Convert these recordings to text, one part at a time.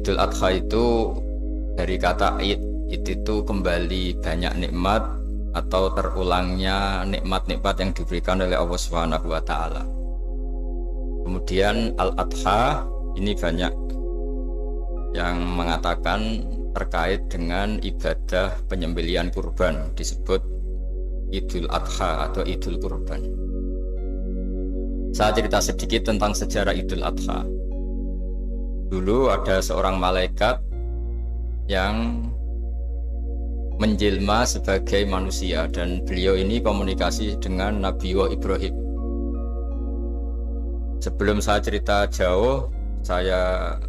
Idul Adha itu dari kata id itu kembali banyak nikmat atau terulangnya nikmat-nikmat yang diberikan oleh Allah Subhanahu wa taala. Kemudian Al-Adha ini banyak yang mengatakan terkait dengan ibadah penyembelihan kurban, disebut Idul Adha atau Idul Kurban. Saya cerita sedikit tentang sejarah Idul Adha. Dulu ada seorang malaikat yang menjelma sebagai manusia dan beliau ini komunikasi dengan Nabi Ibrahim. Sebelum saya cerita jauh, saya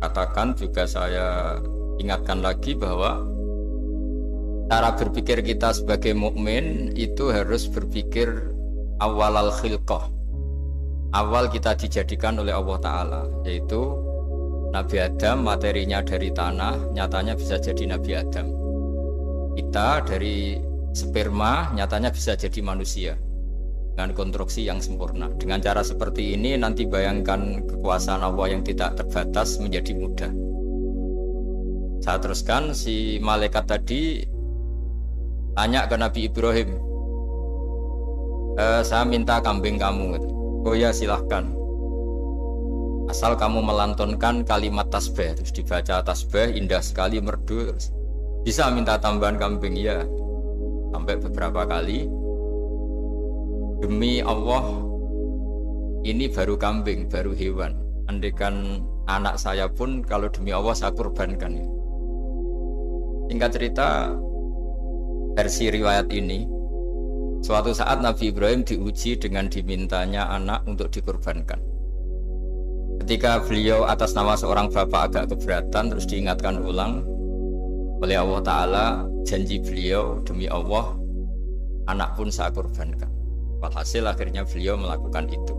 katakan juga saya ingatkan lagi bahwa cara berpikir kita sebagai mukmin itu harus berpikir awalal khilqah. Awal kita dijadikan oleh Allah Ta'ala, yaitu Nabi Adam materinya dari tanah, nyatanya bisa jadi Nabi Adam. Kita dari sperma, nyatanya bisa jadi manusia dengan konstruksi yang sempurna. Dengan cara seperti ini nanti bayangkan kekuasaan Allah yang tidak terbatas menjadi mudah. Saya teruskan, si malaikat tadi tanya ke Nabi Ibrahim, saya minta kambing kamu. Oh ya, silahkan, asal kamu melantunkan kalimat tasbih. Terus dibaca tasbih, indah sekali, merdu. Terus bisa minta tambahan kambing? Ya, sampai beberapa kali. Demi Allah, ini baru kambing, baru hewan. Andaikan anak saya pun kalau demi Allah saya kurbankan. Singkat cerita, versi riwayat ini, suatu saat Nabi Ibrahim diuji dengan dimintanya anak untuk dikurbankan. Ketika beliau atas nama seorang bapak agak keberatan, terus diingatkan ulang oleh Allah Ta'ala, janji beliau, demi Allah, anak pun saya kurbankan. Walhasil akhirnya beliau melakukan itu.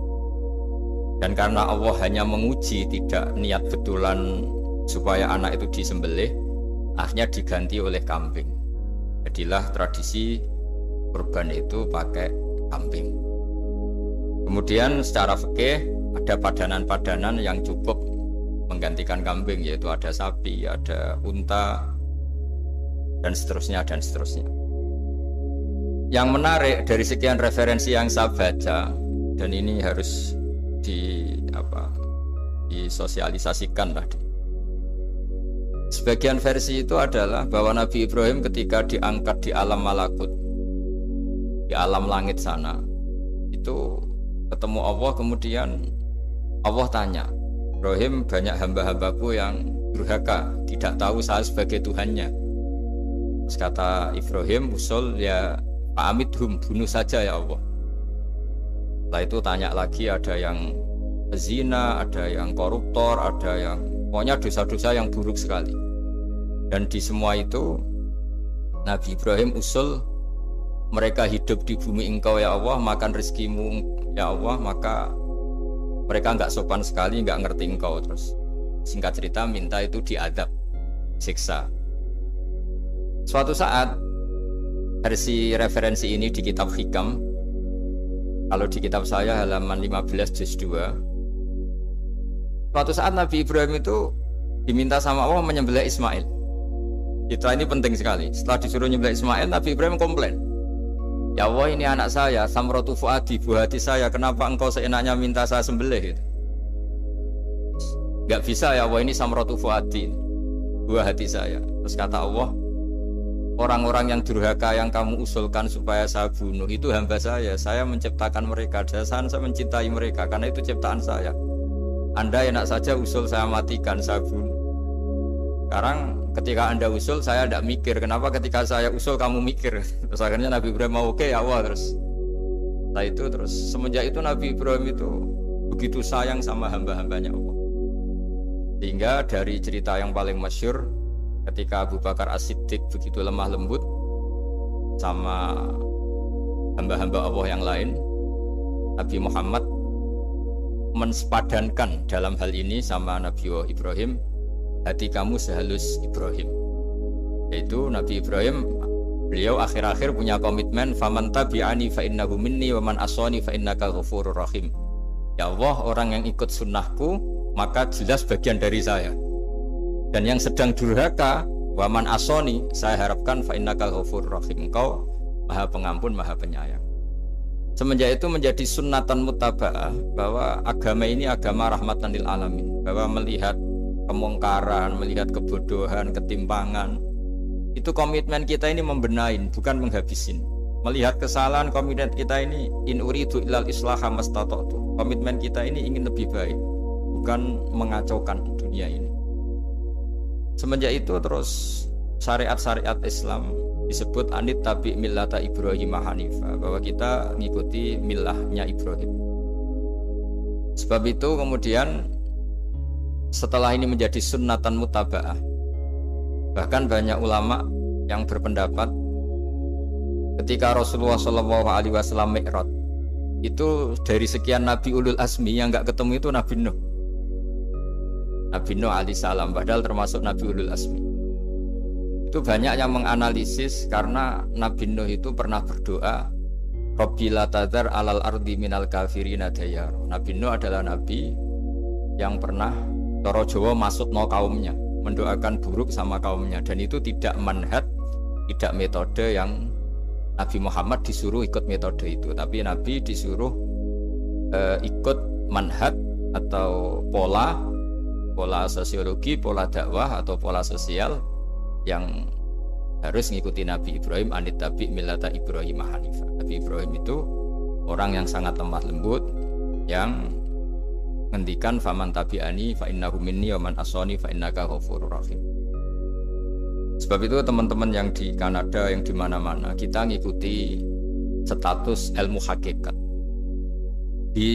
Dan karena Allah hanya menguji, tidak niat betulan supaya anak itu disembelih, akhirnya diganti oleh kambing. Jadilah tradisi kurban itu pakai kambing. Kemudian secara fikih ada padanan-padanan yang cukup menggantikan kambing, yaitu ada sapi, ada unta, dan seterusnya dan seterusnya. Yang menarik dari sekian referensi yang saya baca, dan ini harus disosialisasikan lah. Sebagian versi itu adalah bahwa Nabi Ibrahim ketika diangkat di alam malakut, di alam langit sana, itu ketemu Allah, kemudian Allah tanya, Ibrahim, banyak hamba-hambaku yang durhaka, tidak tahu saya sebagai Tuhannya. Terus kata Ibrahim, usul ya fa'amidhum, bunuh saja ya Allah. Setelah itu tanya lagi, ada yang zina, ada yang koruptor, ada yang pokoknya dosa-dosa yang buruk sekali. Dan di semua itu Nabi Ibrahim usul, mereka hidup di bumi engkau ya Allah, makan rezekimu ya Allah, maka mereka enggak sopan sekali, enggak ngerti engkau. Terus singkat cerita minta itu diadab, siksa. Suatu saat, versi referensi ini di kitab Hikam, kalau di kitab saya halaman 15 juz 2, suatu saat Nabi Ibrahim itu diminta sama Allah menyembelih Ismail. Citra ini penting sekali. Setelah disuruh menyembelih Ismail, Nabi Ibrahim komplain, ya Allah, ini anak saya, samratu fuadi, buah hati saya, kenapa engkau seenaknya minta saya sembelih gitu? Gak bisa ya Allah, ini samratu fuadi, buah hati saya. Terus kata Allah, orang-orang yang durhaka yang kamu usulkan supaya saya bunuh itu hamba saya menciptakan mereka, saya mencintai mereka, karena itu ciptaan saya. Anda enak saja usul saya matikan, saya bunuh. Sekarang ketika Anda usul, saya tidak mikir. Kenapa ketika saya usul kamu mikir? Terus akhirnya Nabi Ibrahim mau oke ya Allah. Setelah itu semenjak itu Nabi Ibrahim itu begitu sayang sama hamba-hambanya Allah. Sehingga dari cerita yang paling masyhur, ketika Abu Bakar As-Siddiq begitu lemah lembut sama hamba-hamba Allah yang lain, Nabi Muhammad mensepadankan dalam hal ini sama Nabi Ibrahim, hati kamu sehalus Ibrahim. Yaitu Nabi Ibrahim, beliau akhir-akhir punya komitmen, faman tabi'ani fa innahu minni wa man asani fa innaka ghafurur rahim. Ya Allah, orang yang ikut sunnahku maka jelas bagian dari saya. Dan yang sedang durhaka, waman asoni, saya harapkan fa innakal ghafurur rahim, engkau maha pengampun, maha penyayang. Semenjak itu menjadi sunnatan mutaba'ah bahwa agama ini agama rahmatan lil alamin, bahwa melihat kemungkaran, melihat kebodohan, ketimpangan, itu komitmen kita ini membenahin, bukan menghabisin. Melihat kesalahan, komitmen kita ini in uridu ilal islaha mastata'tu. Komitmen kita ini ingin lebih baik, bukan mengacaukan dunia ini. Semenjak itu terus syariat-syariat Islam disebut anit tabi millata Ibrahim Hanifa, bahwa kita mengikuti millahnya Ibrahim. Sebab itu kemudian setelah ini menjadi sunnatan mutaba'ah, bahkan banyak ulama yang berpendapat ketika Rasulullah SAW Mi'raj, itu dari sekian Nabi Ulul Azmi yang gak ketemu itu Nabi Nuh. Nabi Nuh alaihissalam, padahal termasuk Nabi Ulul Azmi. Itu banyak yang menganalisis karena Nabi Nuh itu pernah berdoa, Rabbi la tadhar alal ardi minal kafirina dayar. Nabi Nuh adalah Nabi yang pernah cara Jawa masuk no kaumnya, mendoakan buruk sama kaumnya, dan itu tidak manhaj, tidak metode yang Nabi Muhammad disuruh ikut metode itu, tapi Nabi disuruh ikut manhaj atau pola sosiologi, pola dakwah atau pola sosial yang harus mengikuti Nabi Ibrahim anit tabi millata Ibrahim Hanifa. Nabi Ibrahim itu orang yang sangat lemah lembut, yang ngendikan faman tabi'ani fa innahu minni wa man asani fa innaka ghafurur rahim. Sebab itu teman-teman yang di Kanada, yang di mana-mana, kita ngikuti status ilmu hakikat. Di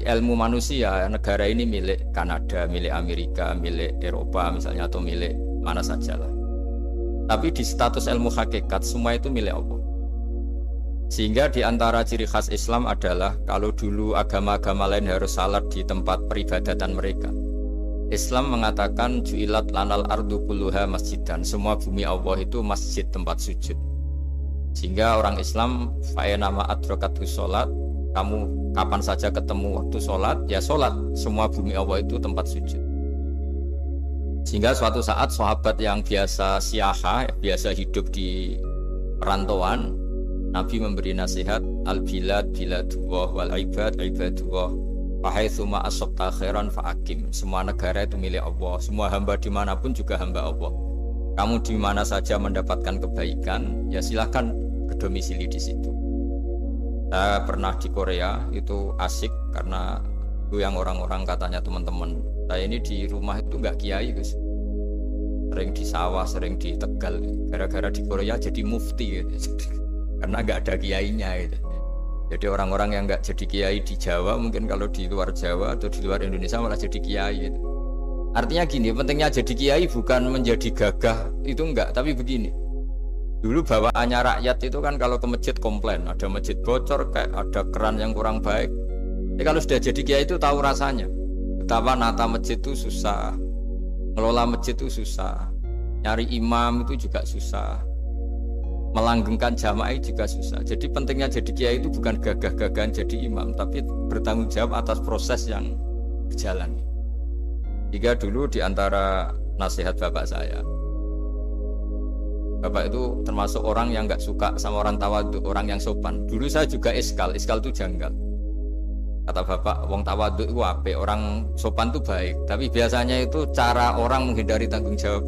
ilmu manusia, negara ini milik Kanada, milik Amerika, milik Eropa misalnya, atau milik mana sajalah. Tapi di status ilmu hakikat semua itu milik Allah. Sehingga di antara ciri khas Islam adalah kalau dulu agama-agama lain harus salat di tempat peribadatan mereka, Islam mengatakan ju'ilat lanal ardu kulluha masjidan, semua bumi Allah itu masjid, tempat sujud. Sehingga orang Islam fa'enama adrokatu sholat, kamu kapan saja ketemu waktu sholat, ya sholat, semua bumi Allah itu tempat sujud. Sehingga suatu saat sahabat yang biasa siaha, biasa hidup di perantauan, Nabi memberi nasihat, al-bilad biladullah wal ibad ibadullah fahaitsuma asabta khairan fa'akim. Semua negara itu milik Allah, semua hamba dimanapun juga hamba Allah. Kamu di mana saja mendapatkan kebaikan, ya silahkan berdomisili di situ. Saya pernah di Korea, itu asik karena itu yang orang-orang katanya teman-teman, saya ini di rumah itu nggak kiai Gus, sering di sawah, sering di Tegal, gara-gara di Korea jadi mufti gitu. Karena nggak ada kiainya gitu. Jadi orang-orang yang nggak jadi kiai di Jawa, mungkin kalau di luar Jawa atau di luar Indonesia malah jadi kiai gitu. Artinya gini, pentingnya jadi kiai bukan menjadi gagah, itu enggak, tapi begini. Dulu bawaannya rakyat itu kan kalau ke masjid komplain, ada masjid bocor, kayak ada keran yang kurang baik. Jadi kalau sudah jadi kiai itu tahu rasanya. Betapa nata masjid itu susah, ngelola masjid itu susah, nyari imam itu juga susah, melanggengkan jamaah juga susah. Jadi pentingnya jadi kiai itu bukan gagah-gagahan jadi imam, tapi bertanggung jawab atas proses yang berjalan. Jika dulu diantara nasihat bapak saya, bapak itu termasuk orang yang nggak suka sama orang tawadhu, orang yang sopan. Dulu saya juga iskal itu janggal. Kata bapak, wong tawadhu itu apik, orang sopan itu baik. Tapi biasanya itu cara orang menghindari tanggung jawab.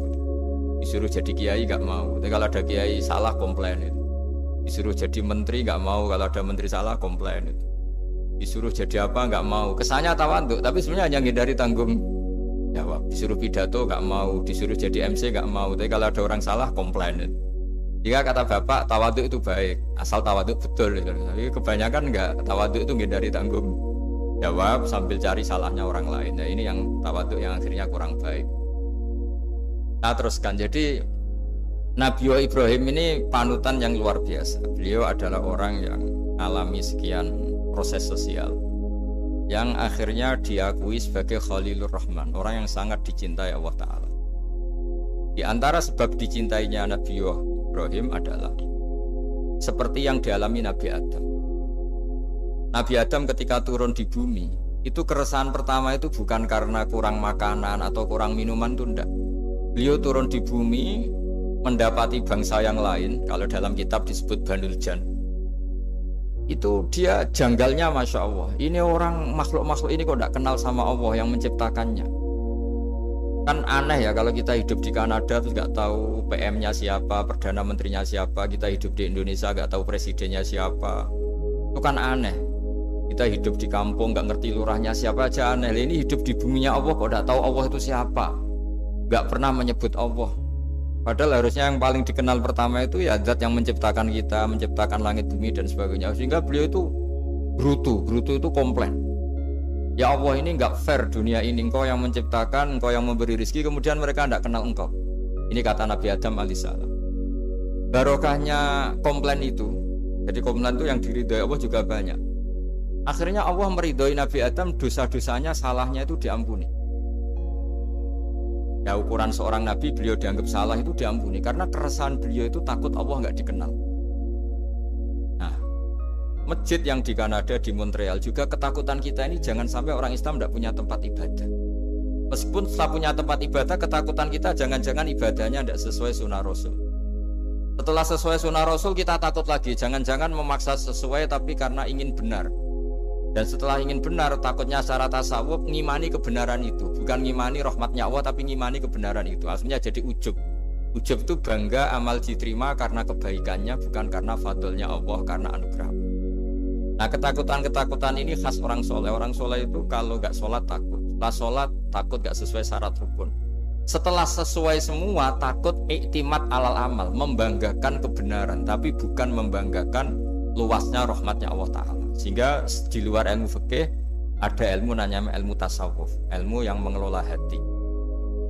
Disuruh jadi kiai nggak mau, tapi kalau ada kiai salah komplain itu. Disuruh jadi menteri nggak mau, kalau ada menteri salah komplain itu. Disuruh jadi apa nggak mau, kesannya tawadhu, tapi sebenarnya hanya menghindari tanggung jawab. Disuruh pidato nggak mau, disuruh jadi MC nggak mau, tapi kalau ada orang salah komplain itu. Jika kata bapak tawadhu itu baik, asal tawadhu betul gitu. Tapi kebanyakan nggak, tawadhu itu menghindari tanggung jawab sambil cari salahnya orang lain. Nah ini yang tawadhu yang akhirnya kurang baik. Nah teruskan, jadi Nabi Ibrahim ini panutan yang luar biasa. Beliau adalah orang yang alami sekian proses sosial yang akhirnya diakui sebagai Khalilur Rahman, orang yang sangat dicintai Allah Ta'ala. Di antara sebab dicintainya Nabi Ibrahim adalah seperti yang dialami Nabi Adam. Nabi Adam ketika turun di bumi, itu keresahan pertama itu bukan karena kurang makanan atau kurang minuman, itu enggak. Beliau turun di bumi mendapati bangsa yang lain, kalau dalam kitab disebut Banul Jan. Itu dia janggalnya Masya Allah. Ini orang makhluk-makhluk ini kok tidak kenal sama Allah yang menciptakannya. Kan aneh ya kalau kita hidup di Kanada terus nggak tahu PM-nya siapa, Perdana Menterinya siapa. Kita hidup di Indonesia nggak tahu presidennya siapa. Itu kan aneh. Kita hidup di kampung nggak ngerti lurahnya siapa aja aneh. Ini hidup di buminya Allah kok nggak tahu Allah itu siapa. Nggak pernah menyebut Allah. Padahal harusnya yang paling dikenal pertama itu ya zat yang menciptakan kita, menciptakan langit bumi dan sebagainya. Sehingga beliau itu brutu itu komplain. Ya Allah, ini enggak fair dunia ini, engkau yang menciptakan, engkau yang memberi rezeki, kemudian mereka tidak kenal engkau. Ini kata Nabi Adam alaihissalam. Barokahnya komplain itu, jadi komplain itu yang diridhoi Allah juga banyak. Akhirnya Allah meridhoi Nabi Adam, dosa-dosanya, salahnya itu diampuni. Ya ukuran seorang Nabi, beliau dianggap salah itu diampuni, karena keresahan beliau itu takut Allah enggak dikenal. Masjid yang di Kanada, di Montreal juga ketakutan kita ini jangan sampai orang Islam tidak punya tempat ibadah. Meskipun setelah punya tempat ibadah, ketakutan kita jangan-jangan ibadahnya tidak sesuai sunnah Rasul. Setelah sesuai sunnah Rasul kita takut lagi, jangan-jangan memaksa sesuai tapi karena ingin benar. Dan setelah ingin benar, takutnya secara tasawuf ngimani kebenaran itu, bukan ngimani rahmatnya Allah tapi ngimani kebenaran itu. Akhirnya jadi ujub. Ujub itu bangga amal diterima karena kebaikannya, bukan karena fadlnya Allah, karena anugerah. Nah ketakutan-ketakutan ini khas orang soleh. Orang soleh itu kalau gak sholat takut, setelah sholat takut gak sesuai syarat rukun. Setelah sesuai semua takut iktimat alal amal, membanggakan kebenaran, tapi bukan membanggakan luasnya rahmatnya Allah Ta'ala. Sehingga di luar ilmu fikih ada ilmu namanya ilmu tasawuf, ilmu yang mengelola hati.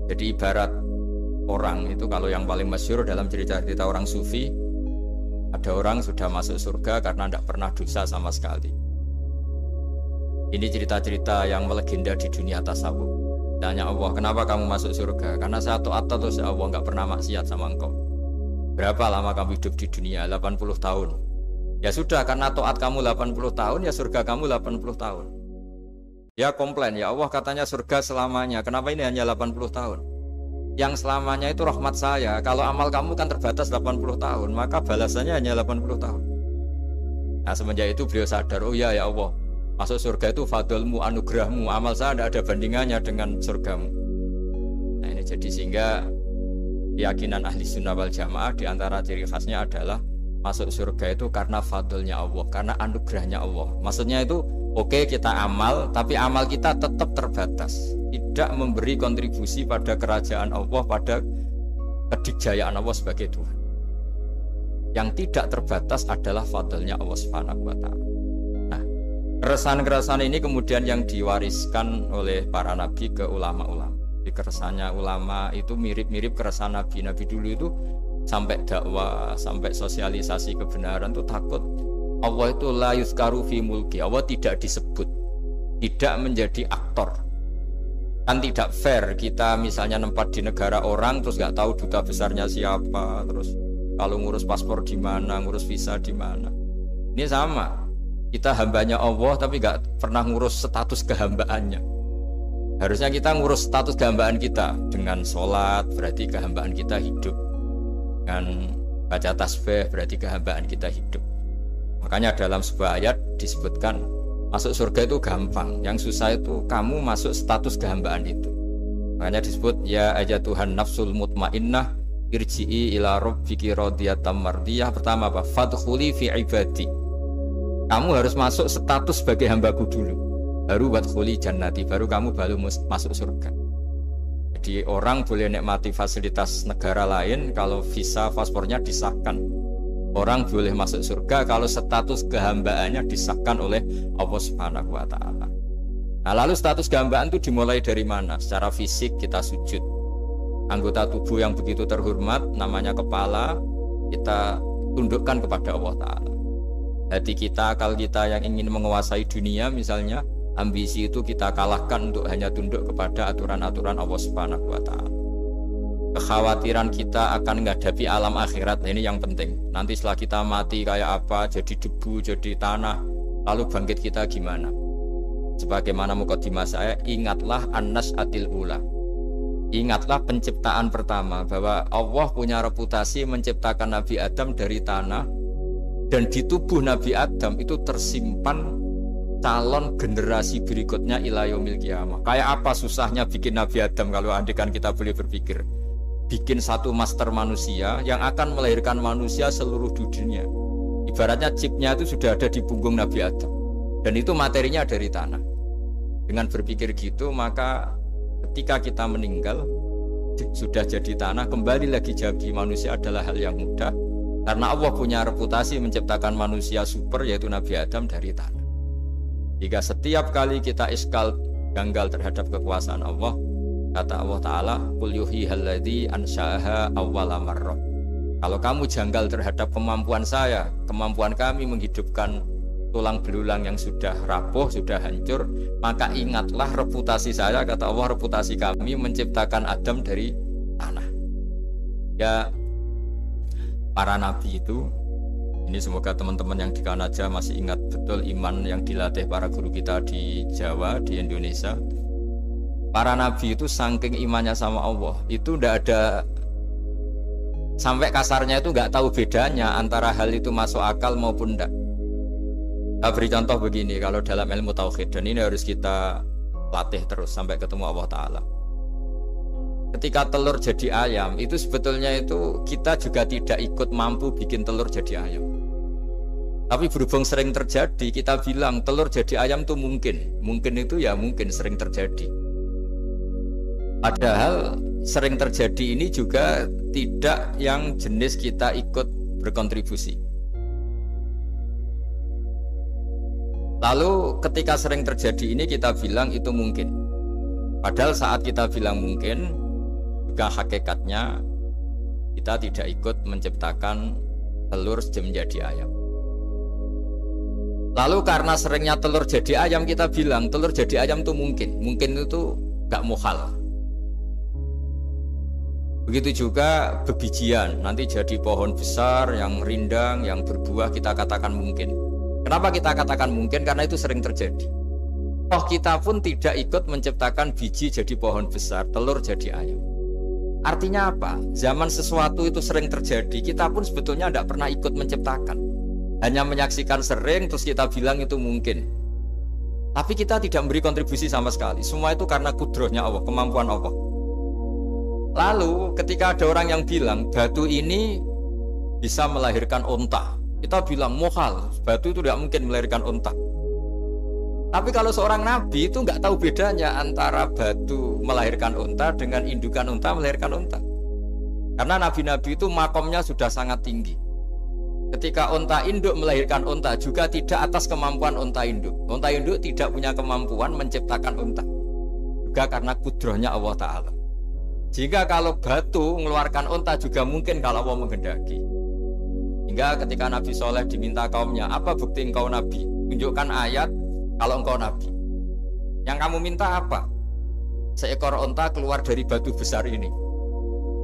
Jadi ibarat orang itu, kalau yang paling masyhur dalam cerita-cerita orang sufi, ada orang sudah masuk surga karena tidak pernah dosa sama sekali. Ini cerita-cerita yang melegenda di dunia tasawuf. Tanya Allah, kenapa kamu masuk surga? Karena saya taat terus ya Allah, nggak pernah maksiat sama engkau. Berapa lama kamu hidup di dunia? 80 tahun. Ya sudah, karena taat kamu 80 tahun, ya surga kamu 80 tahun. Ya komplain, ya Allah katanya surga selamanya, kenapa ini hanya 80 tahun? Yang selamanya itu rahmat saya. Kalau amal kamu kan terbatas 80 tahun, maka balasannya hanya 80 tahun. Nah semenjak itu beliau sadar, oh ya Allah, masuk surga itu fadlmu, anugerahmu, amal saya tidak ada bandingannya dengan surgamu. Nah ini jadi sehingga keyakinan ahli sunnah wal jamaah diantara ciri khasnya adalah masuk surga itu karena fadlnya Allah, karena anugerahnya Allah. Maksudnya itu oke, kita amal, tapi amal kita tetap terbatas, tidak memberi kontribusi pada kerajaan Allah, pada kedikjayaan Allah sebagai Tuhan. Yang tidak terbatas adalah fadlnya Allah Subhanahu wa Ta'ala. Nah, keresahan-keresahan ini kemudian yang diwariskan oleh para nabi ke ulama-ulama. Di keresahannya ulama itu mirip-mirip keresahan nabi. Nabi dulu itu sampai dakwah, sampai sosialisasi kebenaran itu takut Allah itu la yuzkaru fi mulki, Allah tidak disebut, tidak menjadi aktor. Kan tidak fair kita misalnya nempat di negara orang terus nggak tahu duta besarnya siapa, terus kalau ngurus paspor di mana, ngurus visa di mana. Ini sama, kita hambanya Allah tapi nggak pernah ngurus status kehambaannya. Harusnya kita ngurus status kehambaan kita dengan sholat, berarti kehambaan kita hidup. Dengan baca tasbih berarti kehambaan kita hidup. Makanya dalam sebuah ayat disebutkan masuk surga itu gampang, yang susah itu kamu masuk status kehambaan itu. Makanya disebut ya aja Tuhan nafsul mutmainnah irji'i ila rabbiki radiyatan mardiyah. Pertama apa? Fadkhuli fi ibadi. Kamu harus masuk status sebagai hambaku dulu, baru wadkhuli jannati, baru kamu masuk surga. Jadi orang boleh nikmati fasilitas negara lain kalau visa paspornya disahkan. Orang boleh masuk surga kalau status kehambaannya disahkan oleh Allah Subhanahu wa Ta'ala. Nah, lalu status kehambaan itu dimulai dari mana? Secara fisik kita sujud. Anggota tubuh yang begitu terhormat namanya kepala, kita tundukkan kepada Allah Ta'ala. Hati kita, akal kita yang ingin menguasai dunia misalnya, ambisi itu kita kalahkan untuk hanya tunduk kepada aturan-aturan Allah Subhanahu wa Ta'ala. Kekhawatiran kita akan menghadapi alam akhirat, nah ini yang penting. Nanti setelah kita mati kayak apa, jadi debu, jadi tanah, lalu bangkit kita gimana? Sebagaimana mukadimah saya, ingatlah an-nas'atil ula. Ingatlah penciptaan pertama, bahwa Allah punya reputasi menciptakan Nabi Adam dari tanah, dan di tubuh Nabi Adam itu tersimpan calon generasi berikutnya ila yaumil qiyamah. Kayak apa susahnya bikin Nabi Adam kalau andikan kita boleh berpikir. Bikin satu master manusia yang akan melahirkan manusia seluruh dunia. Ibaratnya chipnya itu sudah ada di punggung Nabi Adam, dan itu materinya dari tanah. Dengan berpikir gitu, maka ketika kita meninggal sudah jadi tanah, kembali lagi jadi manusia adalah hal yang mudah, karena Allah punya reputasi menciptakan manusia super, yaitu Nabi Adam dari tanah. Jika setiap kali kita iskal janggal terhadap kekuasaan Allah, kata Allah Ta'ala, qul yuhihal ladzi ansha'aha awwala marrah. Kalau kamu janggal terhadap kemampuan saya, kemampuan kami menghidupkan tulang belulang yang sudah rapuh, sudah hancur, maka ingatlah reputasi saya, kata Allah, reputasi kami menciptakan Adam dari tanah. Ya, para nabi itu, ini semoga teman-teman yang di Kanaja masih ingat betul iman yang dilatih para guru kita di Jawa, di Indonesia. Para nabi itu saking imannya sama Allah, itu tidak ada, sampai kasarnya itu nggak tahu bedanya antara hal itu masuk akal maupun tidak. Saya beri contoh begini, kalau dalam ilmu tauhid, dan ini harus kita latih terus sampai ketemu Allah Ta'ala. Ketika telur jadi ayam, itu sebetulnya itu kita juga tidak ikut mampu bikin telur jadi ayam. Tapi berhubung sering terjadi, kita bilang telur jadi ayam itu mungkin. Mungkin itu ya mungkin sering terjadi. Padahal sering terjadi ini juga tidak yang jenis kita ikut berkontribusi. Lalu ketika sering terjadi ini kita bilang itu mungkin. Padahal saat kita bilang mungkin, juga hakikatnya kita tidak ikut menciptakan telur menjadi ayam. Lalu karena seringnya telur jadi ayam, kita bilang telur jadi ayam itu mungkin. Mungkin itu gak mukhal. Begitu juga bebijian, nanti jadi pohon besar yang rindang, yang berbuah, kita katakan mungkin. Kenapa kita katakan mungkin? Karena itu sering terjadi. Toh kita pun tidak ikut menciptakan biji jadi pohon besar, telur jadi ayam. Artinya apa? Zaman sesuatu itu sering terjadi, kita pun sebetulnya tidak pernah ikut menciptakan. Hanya menyaksikan sering, terus kita bilang itu mungkin. Tapi kita tidak memberi kontribusi sama sekali. Semua itu karena kudrohnya Allah, kemampuan Allah. Lalu ketika ada orang yang bilang batu ini bisa melahirkan unta, kita bilang mukhal, batu itu tidak mungkin melahirkan unta. Tapi kalau seorang nabi itu nggak tahu bedanya antara batu melahirkan unta dengan indukan unta melahirkan unta. Karena nabi-nabi itu makomnya sudah sangat tinggi. Ketika unta induk melahirkan unta juga tidak atas kemampuan unta induk. Unta induk tidak punya kemampuan menciptakan unta. Juga karena kudrohnya Allah Ta'ala. Jika kalau batu mengeluarkan unta juga mungkin kalau Allah menghendaki. Hingga ketika Nabi Soleh diminta kaumnya, apa bukti engkau Nabi? Tunjukkan ayat kalau engkau Nabi. Yang kamu minta apa? Seekor unta keluar dari batu besar ini.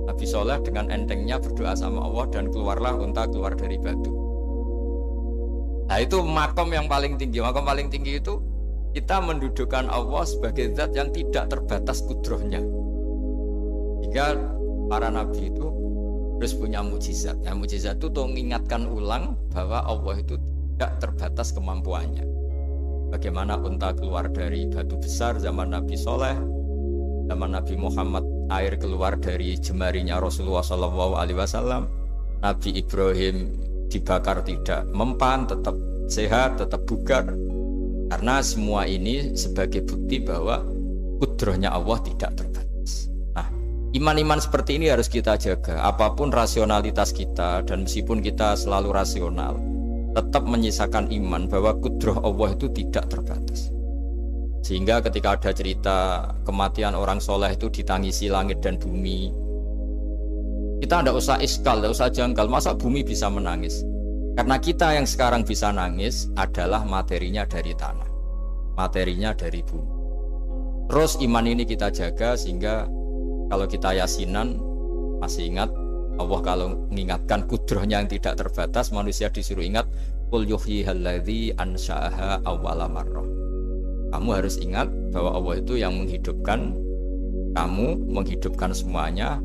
Nabi Soleh dengan entengnya berdoa sama Allah dan keluarlah unta keluar dari batu. Nah itu makom yang paling tinggi. Makom paling tinggi itu kita mendudukkan Allah sebagai zat yang tidak terbatas kudrohnya. Jika para nabi itu terus punya mukjizat. Nah, mukjizat itu mengingatkan ulang bahwa Allah itu tidak terbatas kemampuannya. Bagaimana unta keluar dari batu besar zaman Nabi Soleh, zaman Nabi Muhammad air keluar dari jemarinya Rasulullah SAW, Nabi Ibrahim dibakar tidak mempan, tetap sehat, tetap bugar. Karena semua ini sebagai bukti bahwa kudrohnya Allah tidak terbatas. Iman-iman seperti ini harus kita jaga. Apapun rasionalitas kita, dan meskipun kita selalu rasional, tetap menyisakan iman bahwa kudroh Allah itu tidak terbatas. Sehingga ketika ada cerita kematian orang soleh itu ditangisi langit dan bumi, kita tidak usah iskal, tidak usah janggal. Masa bumi bisa menangis? Karena kita yang sekarang bisa nangis adalah materinya dari tanah, materinya dari bumi. Terus iman ini kita jaga sehingga kalau kita yasinan masih ingat Allah kalau mengingatkan kudrohnya yang tidak terbatas, manusia disuruh ingat qul yuhyihal ladzi ansha'aha awwala marrah. Kamu harus ingat bahwa Allah itu yang menghidupkan kamu, menghidupkan semuanya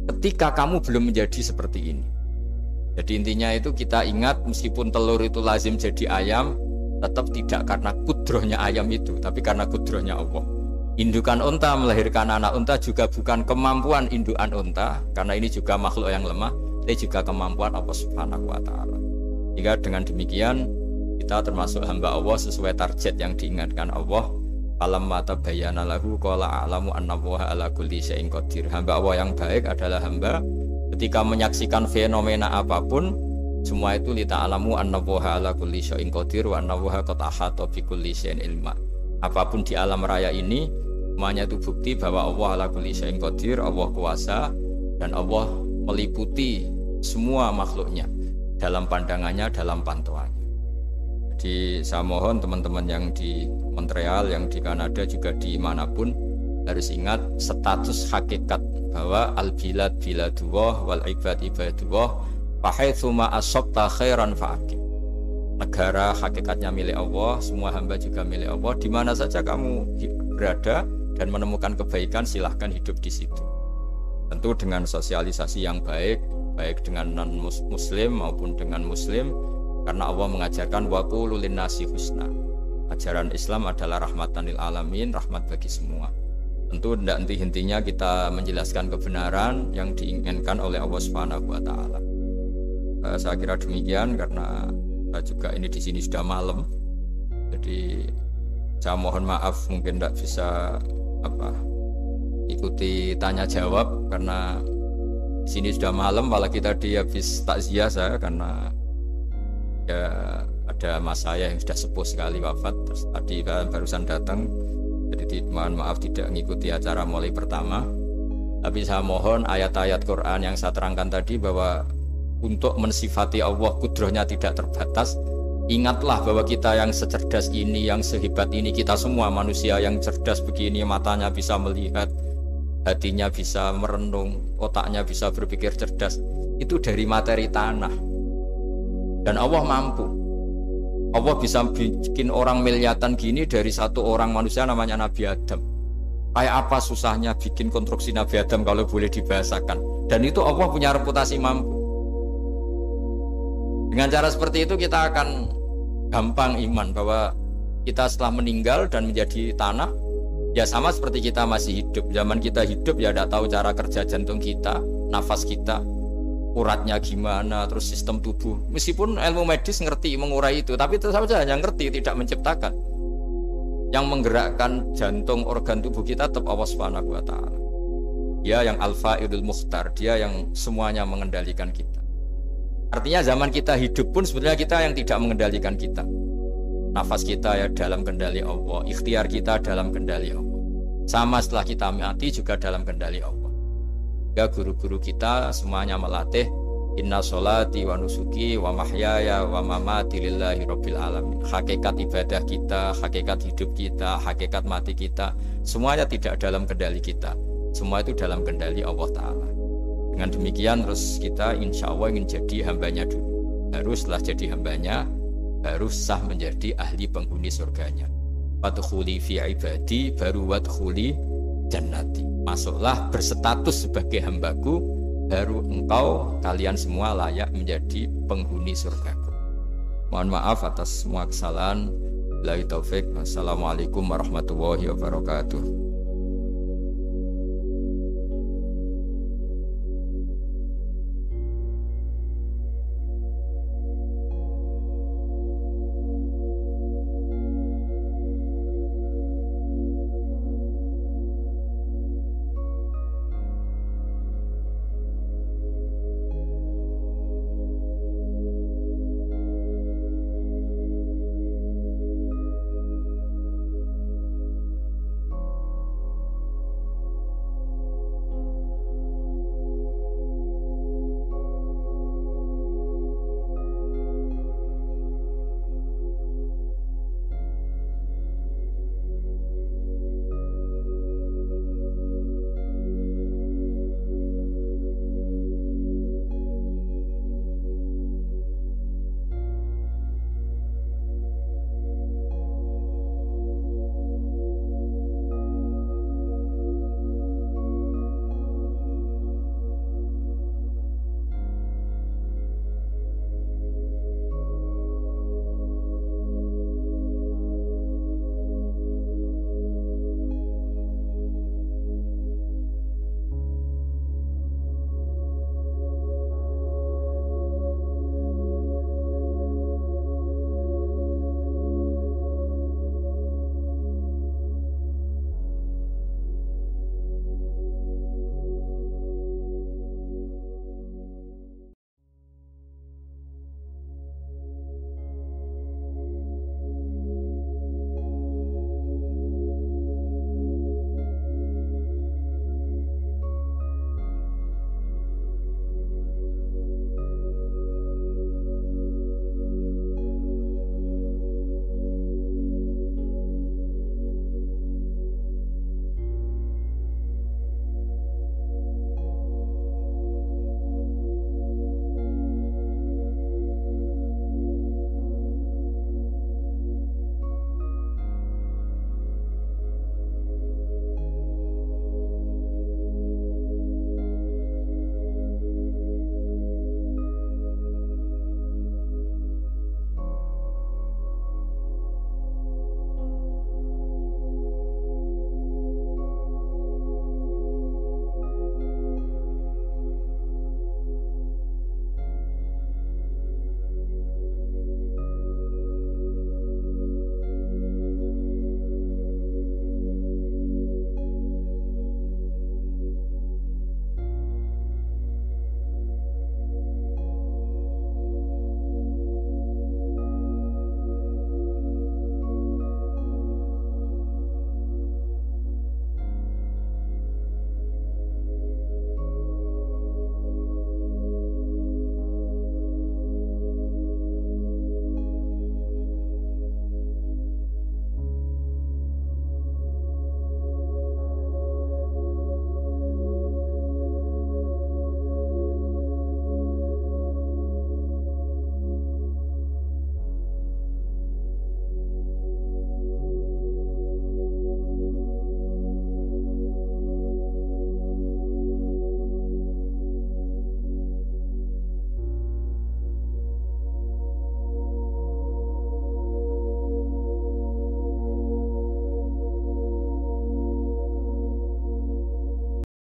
ketika kamu belum menjadi seperti ini. Jadi intinya itu kita ingat meskipun telur itu lazim jadi ayam, tetap tidak karena kudrohnya ayam itu, tapi karena kudrohnya Allah. Indukan unta melahirkan anak unta juga bukan kemampuan indukan unta, karena ini juga makhluk yang lemah, tapi juga kemampuan Allah Subhanahu wa Ta'ala. Jika dengan demikian kita termasuk hamba Allah sesuai target yang diingatkan Allah. Falamma tabayyana lahu qala a'lamu annallaha ala kulli syai'in qadir. Hamba Allah yang baik adalah hamba ketika menyaksikan fenomena apapun, semua itu lita'alamu annallaha ala kulli syai'in qadir wa annallaha qad ahata bi kulli syai'in ilma. Apapun di alam raya ini, semuanya itu bukti bahwa Allah ala kulli syai'in qadir, Allah kuasa dan Allah meliputi semua makhluknya dalam pandangannya, dalam pantauannya. Jadi saya mohon teman-teman yang di Montreal, yang di Kanada, juga dimanapun harus ingat status hakikat bahwa al-bilad biladullah wal ibad ibadullah fahaitsuma asabta khairan fa'aqim. Negara hakikatnya milik Allah, semua hamba juga milik Allah. Di mana saja kamu berada dan menemukan kebaikan, silahkan hidup di situ. Tentu dengan sosialisasi yang baik, baik dengan non-muslim maupun dengan muslim, karena Allah mengajarkan wa qulu linnasi husna. Ajaran Islam adalah rahmatan lil alamin, rahmat bagi semua. Tentu tidak henti-hentinya kita menjelaskan kebenaran yang diinginkan oleh Allah Subhanahu wa Ta'ala. Saya kira demikian karena saya juga ini di sini sudah malam. Jadi saya mohon maaf mungkin tidak bisa ikuti tanya jawab karena di sini sudah malam, malah kita habis takziah saya karena ya ada mas saya yang sudah sepuh sekali wafat, terus tadi barusan datang. Jadi mohon maaf tidak mengikuti acara mulai pertama. Tapi saya mohon ayat-ayat Quran yang saya terangkan tadi bahwa untuk mensifati Allah kudrohnya tidak terbatas. Ingatlah bahwa kita yang secerdas ini, yang sehebat ini, kita semua manusia yang cerdas begini, matanya bisa melihat, hatinya bisa merenung, otaknya bisa berpikir cerdas, itu dari materi tanah. Dan Allah mampu. Allah bisa bikin orang miliatan gini dari satu orang manusia namanya Nabi Adam. Kayak apa susahnya bikin konstruksi Nabi Adam kalau boleh dibahasakan. Dan itu Allah punya reputasi mampu. Dengan cara seperti itu kita akan gampang iman bahwa kita setelah meninggal dan menjadi tanah, ya sama seperti kita masih hidup. Zaman kita hidup ya tidak tahu cara kerja jantung kita, nafas kita, uratnya gimana, terus sistem tubuh. Meskipun ilmu medis ngerti mengurai itu, tapi tetap saja hanya ngerti, tidak menciptakan. Yang menggerakkan jantung, organ tubuh kita tetap Allah Subhanahu wa Ta'ala. Dia yang Al-Fa'idul Mukhtar, dia yang semuanya mengendalikan kita. Artinya zaman kita hidup pun sebenarnya kita yang tidak mengendalikan kita. Nafas kita ya dalam kendali Allah, ikhtiar kita dalam kendali Allah. Sama setelah kita mati juga dalam kendali Allah. Ya guru-guru kita semuanya melatih inna sholati wa nusuki wa mahyaya wa mamati lillahi rabbil alamin. Hakikat ibadah kita, hakikat hidup kita, hakikat mati kita, semuanya tidak dalam kendali kita. Semua itu dalam kendali Allah Ta'ala. Dengan demikian terus kita insya Allah ingin jadi hambanya dulu. Baru setelah jadi hambanya, baru sah menjadi ahli penghuni surganya. Wadkhuli fi ibadi, baru wadkhuli jannati. Masuklah berstatus sebagai hambaku, baru engkau kalian semua layak menjadi penghuni surgaku. Mohon maaf atas semua kesalahan. Billahi taufik. Wassalamualaikum warahmatullahi wabarakatuh.